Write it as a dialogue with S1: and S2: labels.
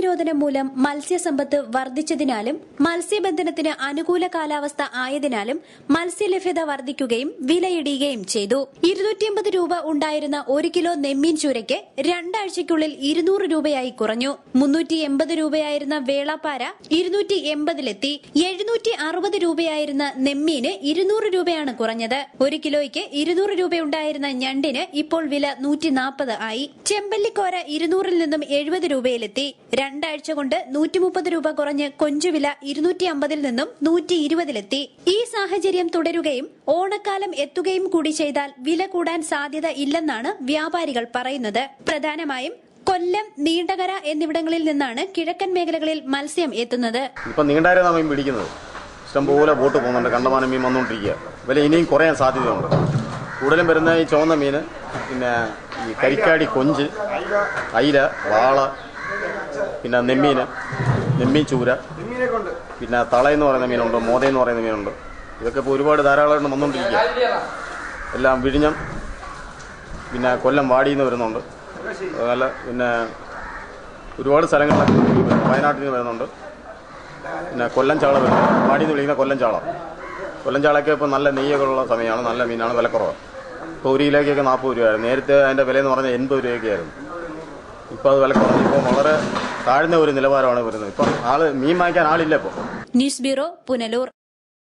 S1: നിരോധനം മൂലം മത്സ്യസമ്പത്ത് വർദ്ധിച്ചതിനാലും മത്സ്യബന്ധനത്തിന് അനുകൂല കാലാവസ്ഥ ആയതിനാലും മത്സ്യലഭ്യത വർദ്ധിക്കുകയും വിലയിടിയുകയും ചെയ്തു. 250 രൂപ ഉണ്ടായിരുന്ന 1 കിലോ നെമ്മീൻ ചൂരയ്ക്ക് രണ്ടാഴ്ചയ്ക്കുള്ളിൽ 200 രൂപയായി കുറഞ്ഞു. 380 രൂപയായിരുന്ന വേളാപ്പാര 280-ലെത്തി. 760 രൂപയായിരുന്ന നെമ്മീന് 200 രൂപയാണ് കുറഞ്ഞത്. 1 കിലോയ്ക്ക് 200 രൂപയുണ്ടായിരുന്ന ഞണ്ടിന് ഇപ്പോൾ വില 140 ആയി. ചെമ്പല്ലിക്കോര 200-ൽ നിന്നും 70 രൂപയിലെത്തി. രണ്ടാഴ്ച കൊണ്ട് 130 രൂപ കുറഞ്ഞ് കൊഞ്ചുവില 250-ൽ നിന്നും 120-ലെത്തി. ഈ സാഹചര്യം തുടരുകയും ഓണക്കാലം എത്തുകയും കൂടി ചെയ്താൽ വില കൂടാൻ സാധ്യത ഇല്ലെന്നാണ് വ്യാപാരികൾ പറയുന്നത്. പ്രധാനമായും കൊല്ലം, നീണ്ടകര എന്നിവിടങ്ങളിൽ നിന്നാണ് കിഴക്കൻ മേഖലകളിൽ മത്സ്യം എത്തുന്നത്.
S2: ഇപ്പൊ നീണ്ടകര മീൻ പിടിക്കുന്നത് ഇഷ്ടംപോലെ ബോട്ട് പോകുന്നുണ്ട്. കണ്ടമാനം മീൻ വന്നുകൊണ്ടിരിക്കുക. വില ഇനിയും കുറയാൻ സാധ്യതയുണ്ട്. കൂടുതലും വരുന്ന ഈ ചുവന്ന മീന്, പിന്നെ ഈ കരിക്കാടി, കൊഞ്ച്, അയില, വാള, പിന്നെ നെമ്മീൻ ചൂര, പിന്നെ തളയെന്ന് പറയുന്ന മീനുണ്ട്, മോതയെന്ന് പറയുന്ന മീനുണ്ട്. ഇതൊക്കെ ഇപ്പോൾ ഒരുപാട് ധാരാളമായിട്ട് വന്നുകൊണ്ടിരിക്കുക. എല്ലാം വിഴിഞ്ഞം, പിന്നെ കൊല്ലം വാടിയിൽ നിന്ന് വരുന്നുണ്ട്. അതുപോലെ പിന്നെ ഒരുപാട് സ്ഥലങ്ങളിലൊക്കെ വയനാട്ടിൽ നിന്ന് വരുന്നുണ്ട്. പിന്നെ കൊല്ലം ചാള വരുന്നുണ്ട്. വാടിയിൽ നിന്ന് വിളിക്കുന്ന കൊല്ലം ചാളയൊക്കെ ഇപ്പോൾ നല്ല നെയ്യൊക്കെയുള്ള സമയമാണ്. നല്ല മീനാണ്, വിലക്കുറവാണ്. ഇപ്പോൾ 1 കിലോയ്ക്കൊക്കെ 40 രൂപയായിരുന്നു. നേരത്തെ അതിൻ്റെ വിലയെന്ന് പറഞ്ഞാൽ 80 രൂപയൊക്കെ ആയിരുന്നു. ഇപ്പോൾ അത് വില കുറഞ്ഞു. ഇപ്പോൾ വളരെ താഴ്ന്ന ഒരു നിലവാരമാണ് വരുന്നത്. ഇപ്പം മീൻ വാങ്ങിക്കാൻ ആളില്ല ഇപ്പോൾ.
S1: News bureau, Punalur.